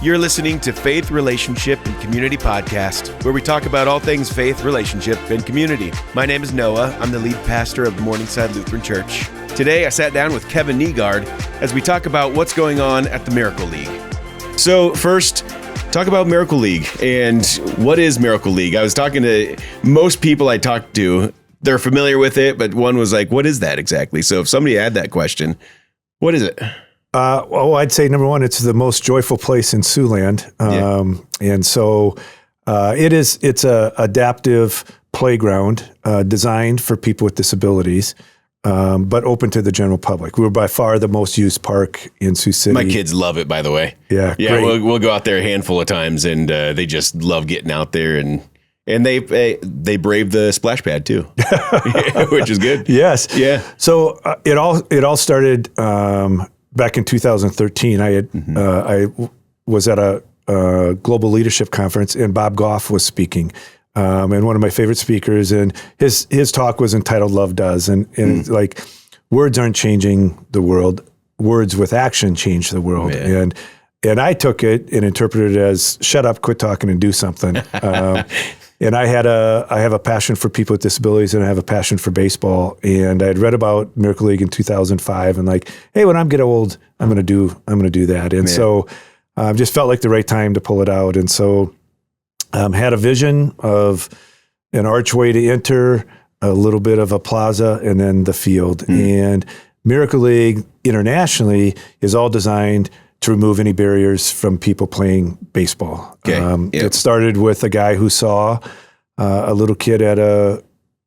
You're listening to Faith, Relationship, and Community Podcast, where we talk about all things faith, relationship, and community. My name is Noah. I'm the lead pastor of Morningside Lutheran Church. Today, I sat down with Kevin Negaard as we talk about what's going on at the Miracle League. So first, talk about Miracle League and what is Miracle League? I was talking to most people I talked to. They're familiar with it, but one was like, what is that exactly? So if somebody had that question, what is it? I'd say number one, it's the most joyful place in Siouxland. And so it's a adaptive playground designed for people with disabilities, but open to the general public. We're by far the most used park in Sioux City. My kids love it, by the way. Yeah. We'll go out there a handful of times, and they just love getting out there, and they brave the splash pad too, which is good. Yes. Yeah. So it all started back in 2013. I was at a global leadership conference, and Bob Goff was speaking, and one of my favorite speakers. And his talk was entitled "Love Does," and like, words aren't changing the world; words with action change the world. Man. And I took it and interpreted it as "shut up, quit talking, and do something." And I have a passion for people with disabilities, and I have a passion for baseball. And I had read about Miracle League in 2005, and like, hey, when I'm get old, I'm going to do that. And so just felt like the right time to pull it out. And so had a vision of an archway to enter, a little bit of a plaza, and then the field. And Miracle League internationally is all designed to remove any barriers from people playing baseball. It started with a guy who saw a little kid at a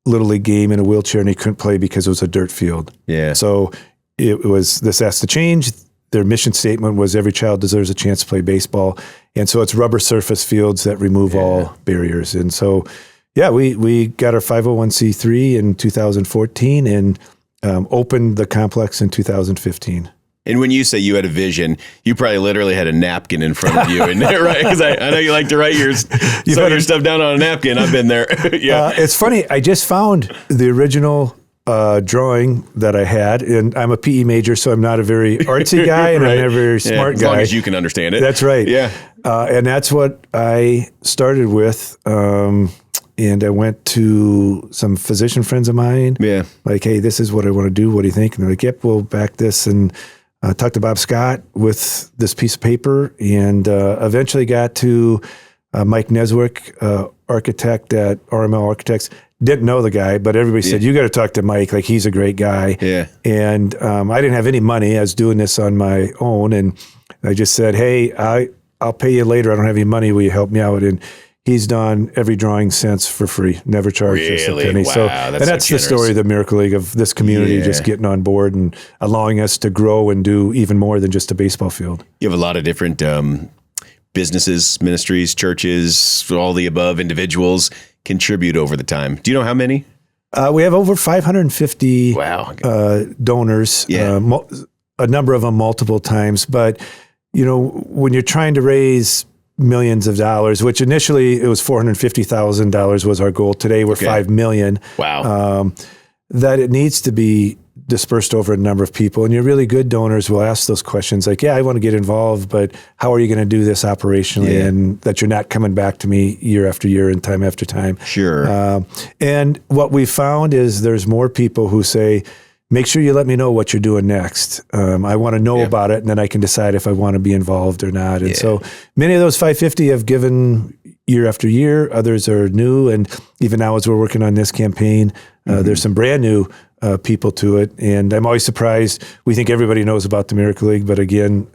Little League game in a wheelchair, and he couldn't play because it was a dirt field. Yeah. So this has to change. Their mission statement was every child deserves a chance to play baseball. And so it's rubber surface fields that remove all barriers. And so, we got our 501c3 in 2014 and opened the complex in 2015. And when you say you had a vision, you probably literally had a napkin in front of you, and right? Because I know you like to write your stuff down on a napkin. I've been there. It's funny. I just found the original drawing that I had, and I'm a PE major, so I'm not a very artsy guy, and I'm not a very smart guy. As long as you can understand it. That's right. Yeah. And that's what I started with. And I went to some physician friends of mine. Yeah. Like, hey, this is what I want to do. What do you think? And they're like, yep, we'll back this. And talked to Bob Scott with this piece of paper, and eventually got to Mike Neswick, architect at RML Architects. Didn't know the guy, but everybody said, you got to talk to Mike. Like, he's a great guy. Yeah. And I didn't have any money. I was doing this on my own. And I just said, hey, I'll pay you later. I don't have any money. Will you help me out? And he's done every drawing since for free, never charged us a penny. Wow, that's the story of the Miracle League, of this community just getting on board and allowing us to grow and do even more than just a baseball field. You have a lot of different businesses, ministries, churches, all the above, individuals contribute over the time. Do you know how many? We have over 550 donors, a number of them multiple times. But, when you're trying to raise millions of dollars, which initially it was $450,000 was our goal. Today we're $5 million. Wow. That it needs to be dispersed over a number of people. And your really good donors will ask those questions like, I want to get involved, but how are you going to do this operationally? And that you're not coming back to me year after year and time after time. Sure. And what we found is there's more people who say, make sure you let me know what you're doing next. I want to know about it, and then I can decide if I want to be involved or not. And so many of those 550 have given year after year. Others are new. And even now, as we're working on this campaign, there's some brand new people to it. And I'm always surprised. We think everybody knows about the Miracle League, but again,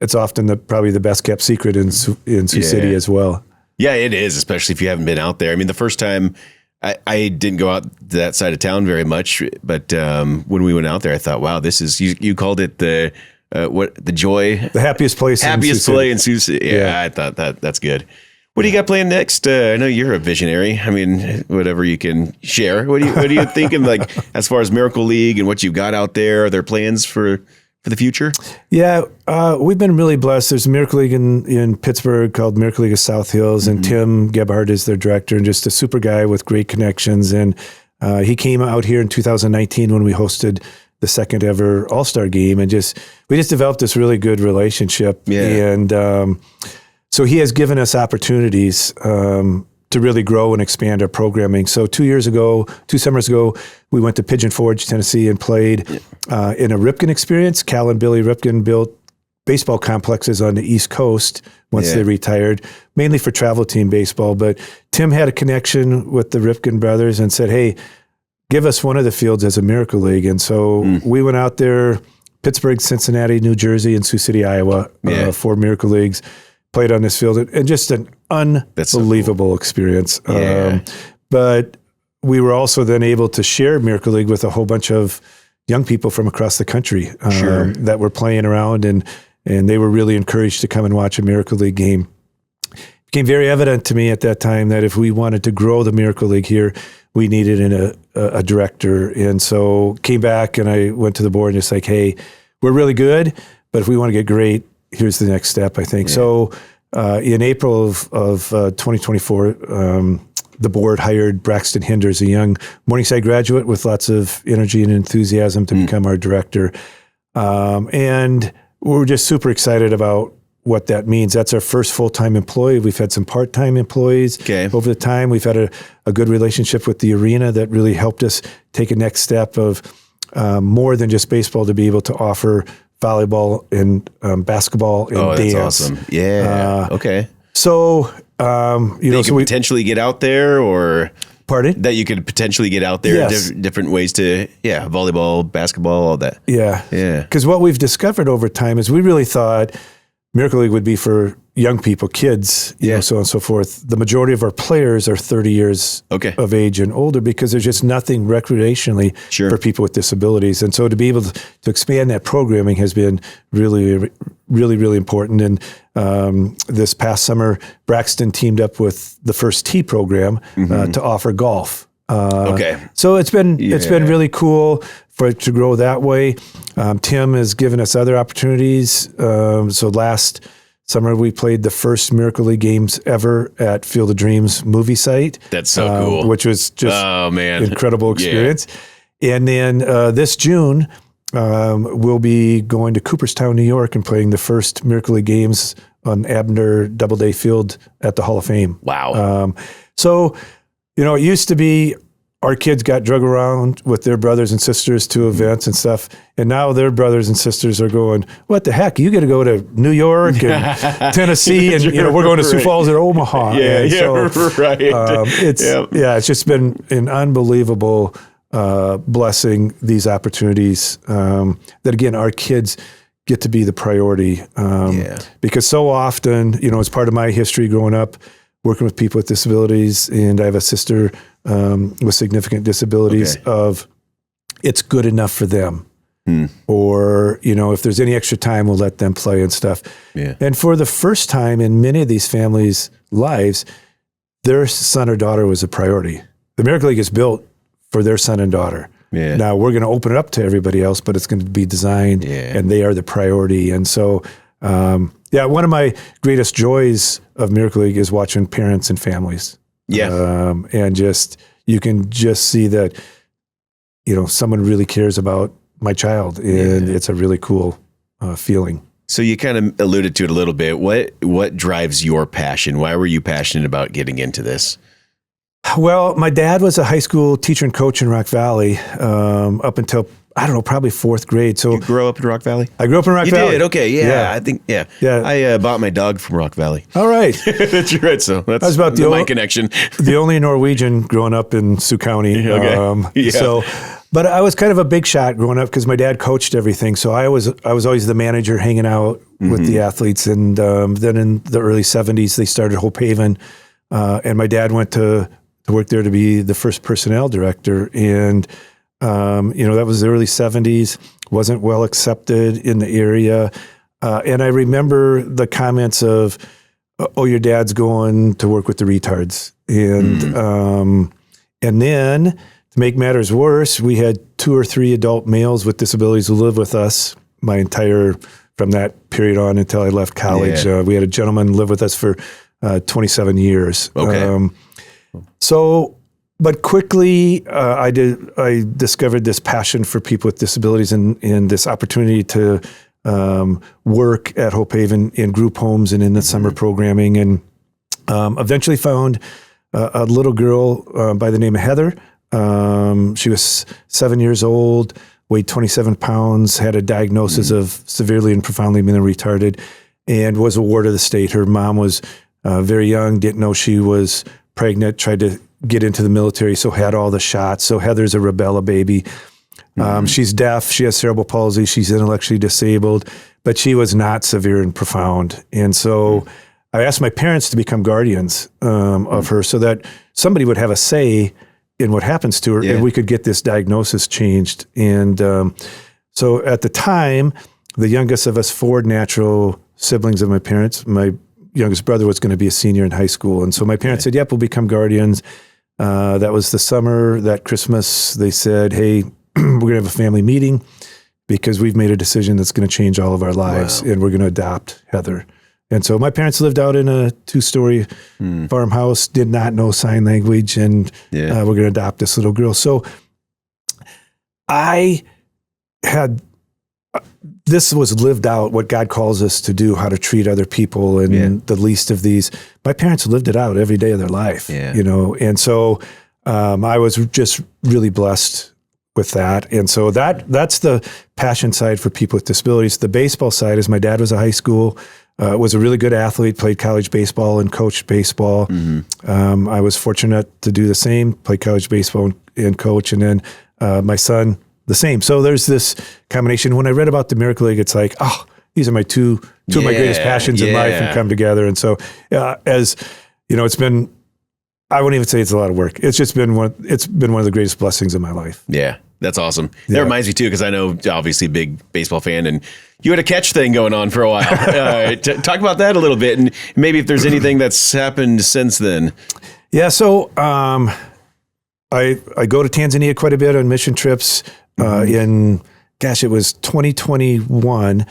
it's often probably the best kept secret in Sioux City as well. Yeah, it is, especially if you haven't been out there. I mean, the first time I didn't go out to that side of town very much, but when we went out there, I thought, wow, this is, you called it the happiest place in Sioux City. Yeah, I thought that's good. What do you got planned next? I know you're a visionary. I mean, whatever you can share. What are you thinking, like, as far as Miracle League and what you've got out there? Are there plans for the future? Yeah, we've been really blessed. There's a Miracle League in Pittsburgh called Miracle League of South Hills, and Tim Gebhardt is their director, and just a super guy with great connections. And he came out here in 2019 when we hosted the second ever All-Star game, and we just developed this really good relationship. Yeah. And so he has given us opportunities to really grow and expand our programming. So 2 summers ago, we went to Pigeon Forge, Tennessee, and played in a Ripken experience. Cal and Billy Ripken built baseball complexes on the East Coast once they retired, mainly for travel team baseball. But Tim had a connection with the Ripken brothers and said, hey, give us one of the fields as a Miracle League. And so we went out there, Pittsburgh, Cincinnati, New Jersey, and Sioux City, Iowa, 4 Miracle Leagues, played on this field, and just an unbelievable experience. But we were also then able to share Miracle League with a whole bunch of young people from across the country that were playing around, and they were really encouraged to come and watch a Miracle League game. It became very evident to me at that time that if we wanted to grow the Miracle League here, we needed a director. And so came back and I went to the board and just like, hey, we're really good, but if we want to get great, here's the next step, I think. So in April of 2024, the board hired Braxton Hinders, a young Morningside graduate with lots of energy and enthusiasm to become our director. And we're just super excited about what that means. That's our first full-time employee. We've had some part-time employees over the time. We've had a good relationship with the arena that really helped us take a next step of more than just baseball, to be able to offer volleyball and basketball and dance. That's awesome. Yeah. Okay. So, so we potentially get out there, or pardon? That you could potentially get out there, different ways to, volleyball, basketball, all that. Yeah. Yeah. Because what we've discovered over time is we really thought Miracle League would be for young people, kids, so on and so forth. The majority of our players are 30 years of age and older, because there's just nothing recreationally for people with disabilities. And so to be able to expand that programming has been really, really, really important. And this past summer, Braxton teamed up with the First Tee program to offer golf. So it's been really cool for it to grow that way. Tim has given us other opportunities. So last summer we played the first Miracle League games ever at Field of Dreams movie site. That's so cool. Which was just incredible experience. And then this June we'll be going to Cooperstown, New York, and playing the first Miracle League games on Abner Doubleday Field at the Hall of Fame. Wow. So it used to be our kids got drug around with their brothers and sisters to events and stuff, and now their brothers and sisters are going, what the heck? You got to go to New York and Tennessee, and we're going to Sioux Falls or Omaha. It's just been an unbelievable blessing, these opportunities that, again, our kids get to be the priority. Because so often, as part of my history growing up, working with people with disabilities, and I have a sister with significant disabilities, of it's good enough for them. Or, if there's any extra time, we'll let them play and stuff. And for the first time in many of these families' lives, their son or daughter was a priority. The Miracle League is built for their son and daughter. Now we're going to open it up to everybody else, but it's going to be designed and they are the priority. And so, one of my greatest joys of Miracle League is watching parents and families. And you can just see that, someone really cares about my child, and it's a really cool feeling. So you kind of alluded to it a little bit. What drives your passion? Why were you passionate about getting into this? Well, my dad was a high school teacher and coach in Rock Valley up until, probably fourth grade. So you grew up in Rock Valley? I grew up in Rock Valley. You did? Okay, I think, I bought my dog from Rock Valley. All right. That's right. So that's about my connection. The only Norwegian growing up in Sioux County. But I was kind of a big shot growing up because my dad coached everything. So I was always the manager hanging out with the athletes. And then in the early 70s, they started Hope Haven. And my dad went to work there to be the first personnel director. And, that was the early 70s, wasn't well accepted in the area. And I remember the comments of, oh, your dad's going to work with the retards. And then to make matters worse, we had 2 or 3 adult males with disabilities who lived with us from that period on until I left college. We had a gentleman live with us for 27 years. Okay. So But quickly, I discovered this passion for people with disabilities and this opportunity to work at Hope Haven in group homes and in the summer programming, and eventually found a little girl by the name of Heather. She was 7 years old, weighed 27 pounds, had a diagnosis of severely and profoundly mentally retarded, and was a ward of the state. Her mom was very young, didn't know she was pregnant, tried to get into the military, so had all the shots. So Heather's a rubella baby. She's deaf, she has cerebral palsy, she's intellectually disabled, but she was not severe and profound. And so I asked my parents to become guardians of her so that somebody would have a say in what happens to her, and we could get this diagnosis changed. And so at the time, the youngest of us 4 natural siblings of my parents, my youngest brother was going to be a senior in high school. And so my parents said, yep, we'll become guardians. That was the summer. That Christmas, they said, hey, we're going to have a family meeting because we've made a decision that's going to change all of our lives, and we're going to adopt Heather. And so my parents lived out in a 2-story farmhouse, did not know sign language, and we're going to adopt this little girl. So I had, this was lived out, what God calls us to do, how to treat other people and the least of these. My parents lived it out every day of their life, you know? And so I was just really blessed with that. And so that's the passion side for people with disabilities. The baseball side is my dad was a high school, was a really good athlete, played college baseball and coached baseball. I was fortunate to do the same, play college baseball and coach. And then my son, the same. So there's this combination. When I read about the Miracle League, it's like, oh, these are my two of my greatest passions in life and come together. And so as you know, it's been, I wouldn't even say it's a lot of work. It's just been one of the greatest blessings of my life. Yeah. That's awesome. That reminds me too, because I know obviously big baseball fan, and you had a catch thing going on for a while. Talk about that a little bit, and maybe if there's anything that's happened since then. Yeah. So I go to Tanzania quite a bit on mission trips. It was 2021.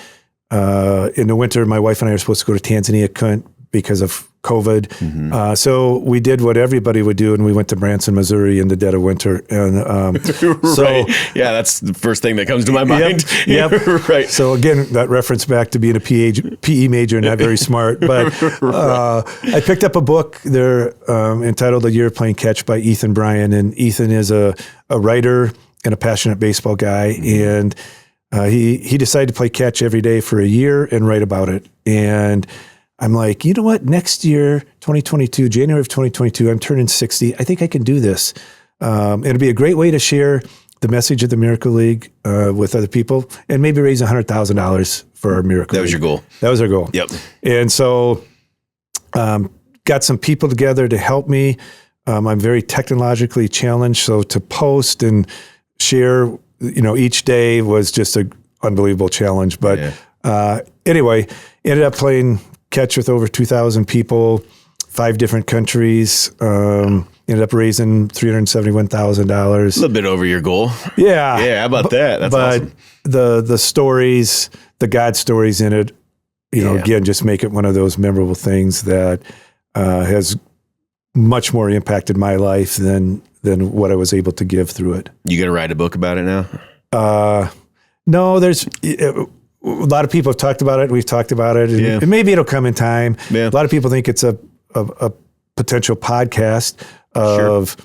In the winter, my wife and I were supposed to go to Tanzania, couldn't because of COVID. So we did what everybody would do, and we went to Branson, Missouri in the dead of winter. And so, yeah, that's the first thing that comes to my mind. Yep. Right. So again, that reference back to being a PE major, not very smart. But I picked up a book there entitled A Year of Playing Catch by Ethan Bryan. And Ethan is a writer and a passionate baseball guy. And he decided to play catch every day for a year and write about it. And I'm like, you know what? Next year, 2022, January of 2022, I'm turning 60. I think I can do this. It'll be a great way to share the message of the Miracle League with other people, and maybe raise $100,000 for our Miracle League. That was your goal. That was our goal. Yep. And so got some people together to help me. I'm very technologically challenged, so to post and share, each day was just an unbelievable challenge. But anyway, ended up playing catch with over 2,000 people, 5 different countries. Ended up raising $371,000. A little bit over your goal. Yeah. Yeah, how about that? That's awesome. The stories, the God stories in it, again, just make it one of those memorable things that has much more impacted my life than what I was able to give through it. You going to write a book about it now? No, there's... a lot of people have talked about it. We've talked about it, and maybe it'll come in time. Yeah. A lot of people think it's a potential podcast of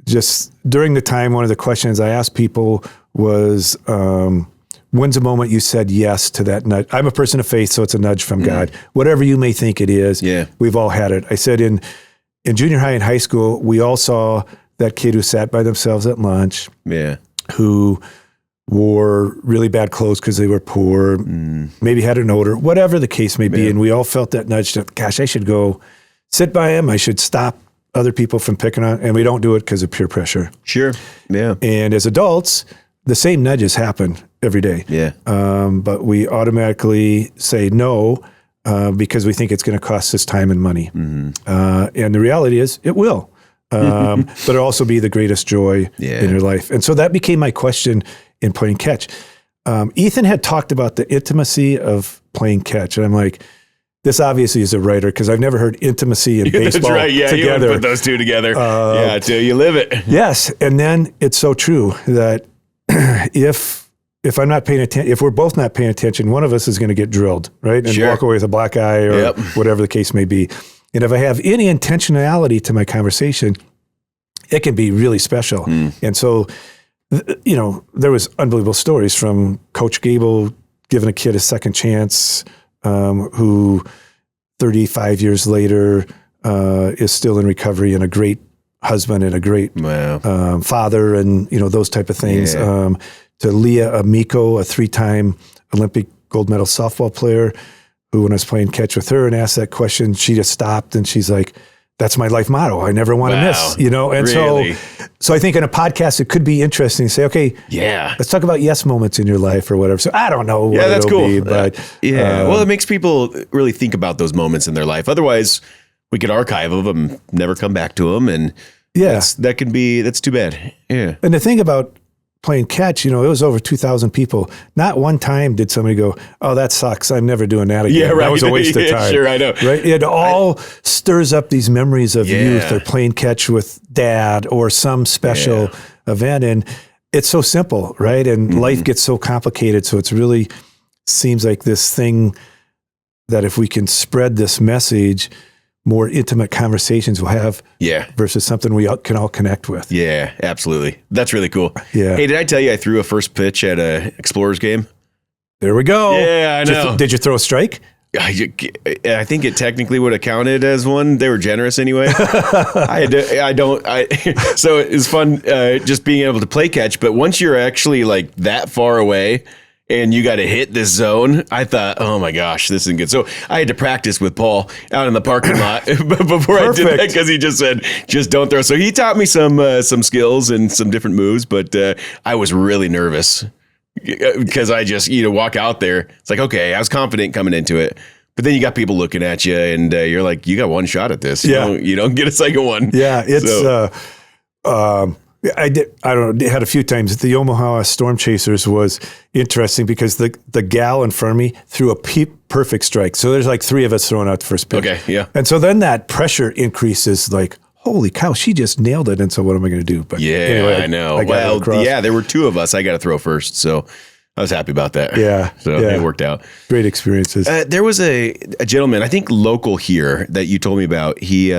just during the time. One of the questions I asked people was, when's the moment you said yes to that nudge? I'm a person of faith, so it's a nudge from God. Whatever you may think it is, we've all had it. I said in junior high and high school, we all saw that kid who sat by themselves at lunch, who wore really bad clothes because they were poor, maybe had an odor, whatever the case may be. And we all felt that nudge to, gosh, I should go sit by him. I should stop other people from picking on, and we don't do it because of peer pressure. Sure. Yeah. And as adults, the same nudges happen every day. Yeah. But we automatically say no because we think it's going to cost us time and money. And the reality is it will. But it'll also be the greatest joy in your life. And so that became my question in playing catch. Ethan had talked about the intimacy of playing catch. And I'm like, this obviously is a writer because I've never heard intimacy and baseball That's right. Yeah, together. you would put those two together. Till you live it. Yes, and then it's so true that if I'm not paying attention, if we're both not paying attention, one of us is going to get drilled, right, and walk away with a black eye or whatever the case may be. And if I have any intentionality to my conversation, it can be really special. And so, there was unbelievable stories from Coach Gable giving a kid a second chance, who 35 years later is still in recovery and a great husband and a great father, and those type of things. To Leah Amico, a 3-time Olympic gold medal softball player, who when I was playing catch with her and asked that question, she just stopped and she's like, "That's my life motto. I never want to miss." And really? so I think in a podcast it could be interesting to say, okay, let's talk about yes moments in your life or whatever. So I don't know what that's it'll cool. be, but well, it makes people really think about those moments in their life. Otherwise, we could archive them, never come back to them, and that's too bad. Yeah. And the thing about playing catch, it was over 2,000 people. Not one time did somebody go, "Oh, that sucks. I'm never doing that again." Yeah, right. That was a waste of time. Sure, I know. Right? It all stirs up these memories of youth or playing catch with dad or some special event. And it's so simple, right? And life gets so complicated. So it's really seems like this thing that if we can spread this message, more intimate conversations we'll have versus something we can all connect with. Yeah, absolutely. That's really cool. Yeah. Hey, did I tell you I threw a first pitch at a Explorers game? There we go. Yeah, I know. Did you throw a strike? I think it technically would have counted as one. They were generous anyway. So it was fun just being able to play catch. But once you're actually like that far away and you got to hit this zone, I thought, oh my gosh, this isn't good. So I had to practice with Paul out in the parking lot before I did that, because he just said, just don't throw. So he taught me some skills and some different moves, but I was really nervous because I just, walk out there. It's like, okay, I was confident coming into it. But then you got people looking at you and you're like, you got one shot at this. You don't get a second one. Yeah, it's... I had a few times. The Omaha Storm Chasers was interesting because the gal in front of me threw a perfect strike. So there's like 3 of us throwing out the first pitch. Okay, yeah. And so then that pressure increases, like, holy cow, she just nailed it. And so what am I going to do? But anyway, I know. There were 2 of us. I got to throw first. So I was happy about that. Yeah. So it worked out. Great experiences. There was a gentleman, I think local here, that you told me about. He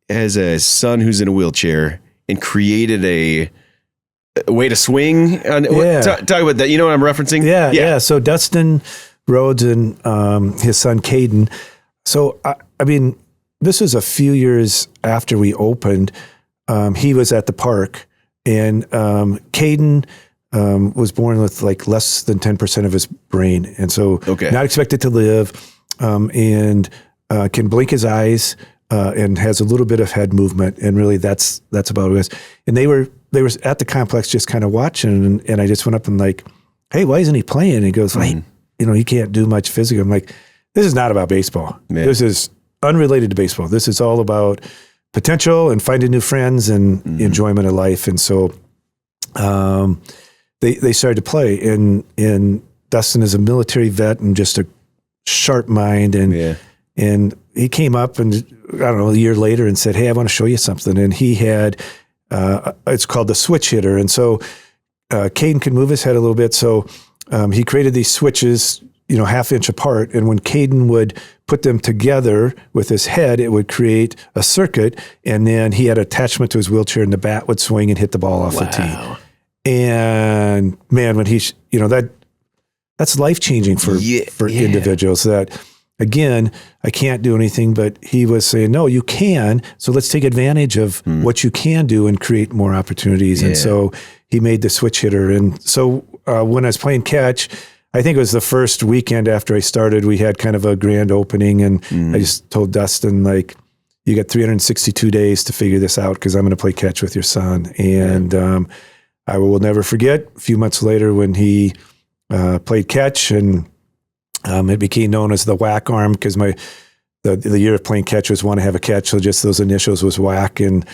has a son who's in a wheelchair and created a way to swing. Talk about that. You know what I'm referencing? Yeah. So Dustin Rhodes and his son Caden. So, I mean, this was a few years after we opened. He was at the park, and Caden was born with like less than 10% of his brain. And so not expected to live, and can blink his eyes, and has a little bit of head movement, and really that's about it. And they were at the complex just kind of watching, and I just went up and like, "Hey, why isn't he playing?" And he goes, "Like, he can't do much physical." I'm like, "This is not about baseball. Man. This is unrelated to baseball. This is all about potential and finding new friends and enjoyment of life." And so they started to play, and Dustin is a military vet and just a sharp mind, and he came up and I don't know, a year later and said, "Hey, I want to show you something." And he had, it's called the switch hitter. And so Caden can move his head a little bit. So he created these switches, 1/2 inch apart. And when Caden would put them together with his head, it would create a circuit. And then he had attachment to his wheelchair and the bat would swing and hit the ball off the tee. And man, when he's, that's life-changing for individuals that, again, I can't do anything, but he was saying, no, you can. So let's take advantage of what you can do and create more opportunities. And so he made the switch hitter. And so when I was playing catch, I think it was the first weekend after I started, we had kind of a grand opening. And I just told Dustin, like, you got 362 days to figure this out because I'm going to play catch with your son. And I will never forget a few months later when he played catch, and it became known as the whack arm because the year of playing catch was want to have a catch. So just those initials was whack. And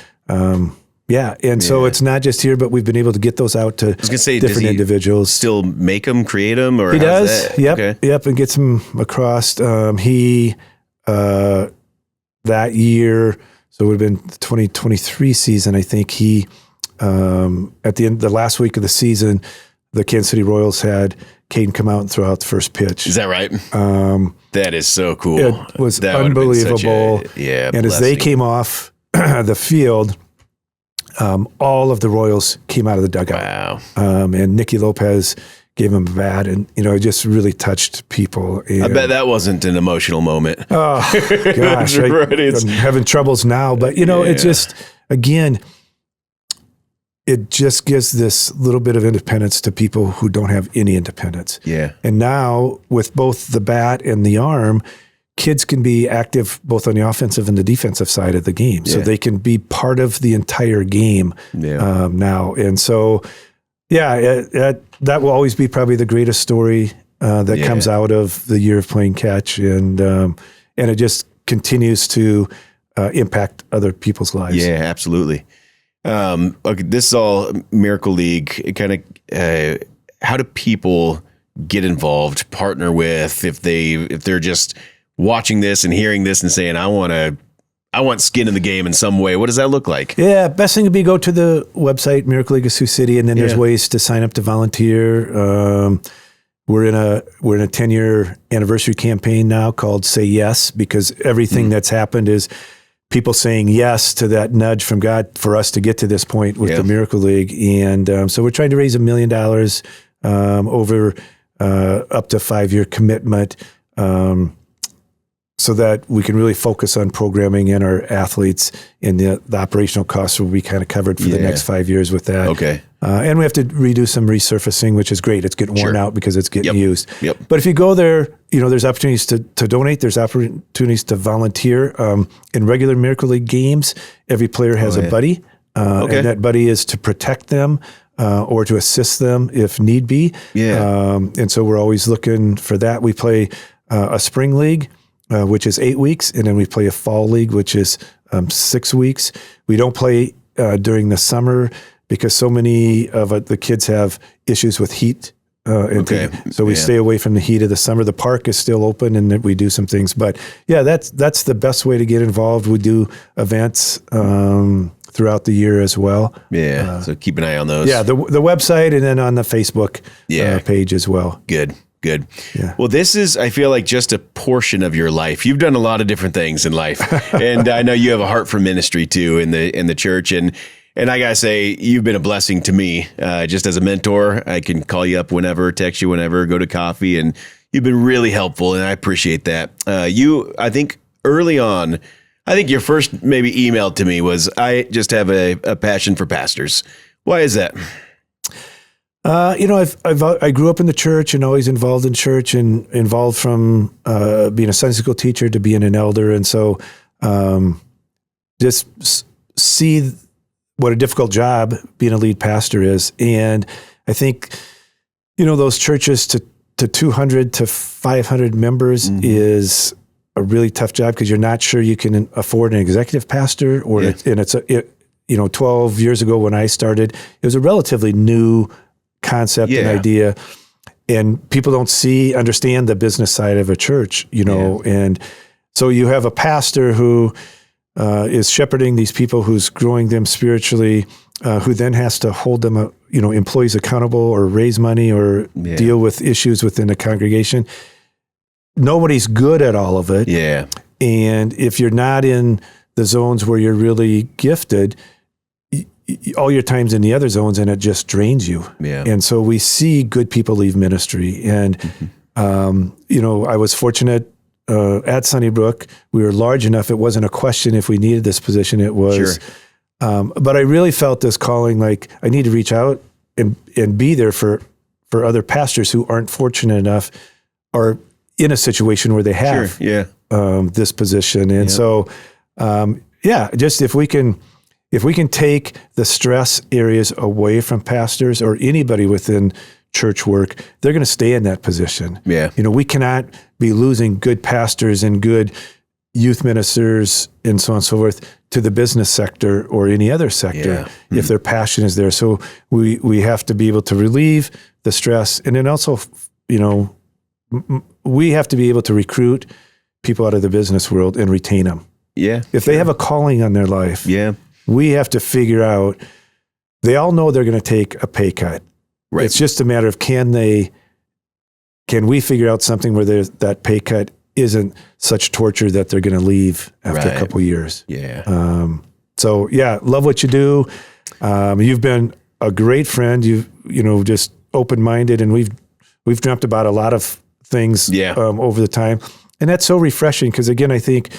Yeah. And so it's not just here, but we've been able to get those out to different individuals. Still make them, create them? Or he does. That? Yep. Okay. Yep. And gets them across. That year, so it would have been the 2023 season, I think he, at the last week of the season, the Kansas City Royals had Caden come out and throw out the first pitch. Is that right? That is so cool. It was unbelievable. And as they came off the field, all of the Royals came out of the dugout. Wow. And Nicky Lopez gave him a bat, and it just really touched people. And I bet that wasn't an emotional moment. Oh gosh, I'm having troubles now, but it's just, again, it just gives this little bit of independence to people who don't have any independence. Yeah. And now with both the bat and the arm, kids can be active both on the offensive and the defensive side of the game. So they can be part of the entire game now. And so, that will always be probably the greatest story that comes out of the year of playing catch. And it just continues to impact other people's lives. Yeah, absolutely. Okay, this is all Miracle League. Kind of, how do people get involved, partner with, if they're just watching this and hearing this and saying, I want skin in the game in some way? What does that look like? Yeah, best thing would be go to the website, Miracle League of Sioux City, and then there's ways to sign up to volunteer. We're in a 10-year anniversary campaign now called Say Yes, because everything that's happened is people saying yes to that nudge from God for us to get to this point with the Miracle League. And so we're trying to raise $1 million over up to 5-year commitment, so that we can really focus on programming and our athletes, and the operational costs will be kind of covered for the next 5 years with that. Okay. And we have to redo some resurfacing, which is great. It's getting worn out because it's getting used. Yep. But if you go there, there's opportunities to donate. There's opportunities to volunteer. In regular Miracle League games, every player has a buddy, and that buddy is to protect them or to assist them if need be. Yeah. And so we're always looking for that. We play a spring league, which is 8 weeks, and then we play a fall league, which is 6 weeks. We don't play during the summer because so many of the kids have issues with heat. So we stay away from the heat of the summer. The park is still open, and we do some things. But that's the best way to get involved. We do events throughout the year as well. Yeah, so keep an eye on those. Yeah, the website, and then on the Facebook page as well. Good. Yeah. Well, this is, I feel like, just a portion of your life. You've done a lot of different things in life, and I know you have a heart for ministry too in the church. And I gotta say, you've been a blessing to me, just as a mentor. I can call you up whenever, text you whenever, go to coffee, and you've been really helpful, and I appreciate that. I think early on, your first maybe email to me was, I just have a passion for pastors. Why is that? I grew up in the church and always involved in church, and involved from being a Sunday school teacher to being an elder. And so just see what a difficult job being a lead pastor is. And I think, those churches to 200 to 500 members is a really tough job, because you're not sure you can afford an executive pastor, or and 12 years ago when I started, it was a relatively new concept and idea, and people don't understand the business side of a church, and so you have a pastor who is shepherding these people, who's growing them spiritually, who then has to hold them, employees accountable, or raise money, or deal with issues within the congregation. Nobody's good at all of it. Yeah. And if you're not in the zones where you're really gifted, all your time's in the other zones, and it just drains you. Yeah. And so we see good people leave ministry. And, I was fortunate at Sunnybrook. We were large enough. It wasn't a question if we needed this position. It was, but I really felt this calling, like I need to reach out and be there for other pastors who aren't fortunate enough, or in a situation where they have this position. And so, just if we can take the stress areas away from pastors or anybody within church work, they're going to stay in that position. Yeah. We cannot be losing good pastors and good youth ministers and so on and so forth to the business sector or any other sector if their passion is there. So we have to be able to relieve the stress. And then also, we have to be able to recruit people out of the business world and retain them. Yeah. If they have a calling on their life, yeah, we have to figure out, they all know they're going to take a pay cut. Right. It's just a matter of can we figure out something where that pay cut isn't such torture that they're going to leave after a couple of years. Yeah. So yeah, love what you do. You've been a great friend. You've, just open-minded, and we've dreamt about a lot of things over the time. And that's so refreshing because, again, I think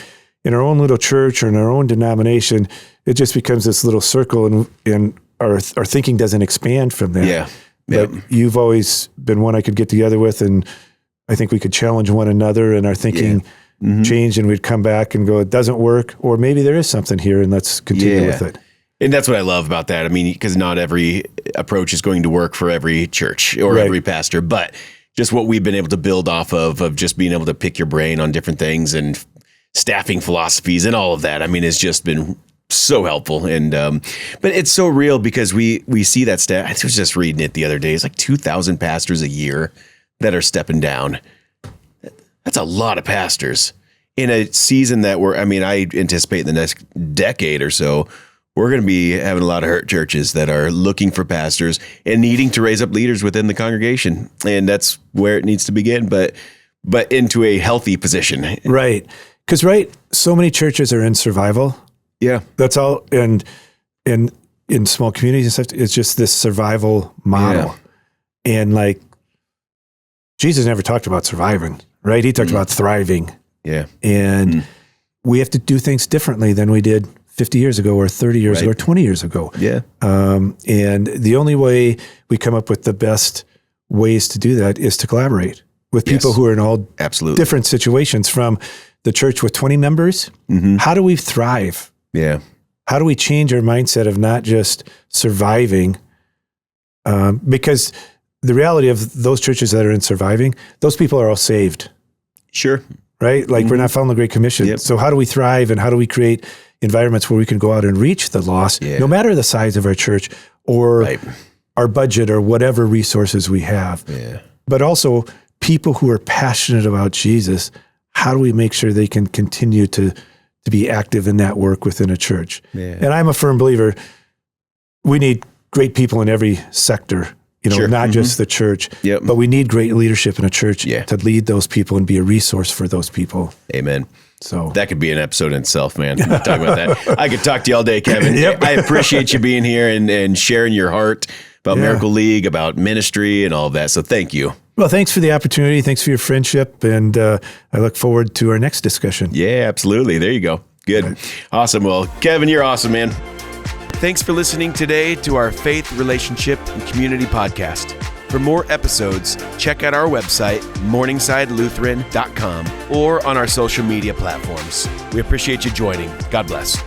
in our own little church or in our own denomination, it just becomes this little circle, and our thinking doesn't expand from that. Yeah. But you've always been one I could get together with, and I think we could challenge one another, and our thinking change, and we'd come back and go, it doesn't work, or maybe there is something here, and let's continue with it. And that's what I love about that. I mean, because not every approach is going to work for every church or every pastor, but just what we've been able to build off of just being able to pick your brain on different things and staffing philosophies and all of that, I mean, it's just been so helpful. And but it's so real because we see that stat. I was just reading it the other day. It's like 2,000 pastors a year that are stepping down. That's a lot of pastors in a season that I anticipate in the next decade or so, we're going to be having a lot of hurt churches that are looking for pastors and needing to raise up leaders within the congregation. And that's where it needs to begin, but into a healthy position. Right. Because, so many churches are in survival. Yeah. That's all. And in small communities and stuff, it's just this survival model. Yeah. And Jesus never talked about surviving, right? He talked about thriving. Yeah. And we have to do things differently than we did 50 years ago or 30 years ago or 20 years ago. Yeah. And the only way we come up with the best ways to do that is to collaborate with people who are in all different situations. From the church with 20 members, how do we thrive? Yeah. How do we change our mindset of not just surviving? Because the reality of those churches that are in surviving, those people are all saved. Sure. Right? We're not following the Great Commission. Yep. So how do we thrive, and how do we create environments where we can go out and reach the lost, no matter the size of our church or our budget or whatever resources we have? Yeah. But also people who are passionate about Jesus, how do we make sure they can continue to be active in that work within a church? Yeah. And I'm a firm believer, we need great people in every sector, not just the church, but we need great leadership in a church to lead those people and be a resource for those people. Amen. So that could be an episode in itself, man. Talk about that. I could talk to you all day, Kevin. I appreciate you being here and sharing your heart about Miracle League, about ministry and all of that. So thank you. Well, thanks for the opportunity. Thanks for your friendship. And I look forward to our next discussion. Yeah, absolutely. There you go. Good. Right. Awesome. Well, Kevin, you're awesome, man. Thanks for listening today to our Faith, Relationship, and Community podcast. For more episodes, check out our website, morningsidelutheran.com, or on our social media platforms. We appreciate you joining. God bless.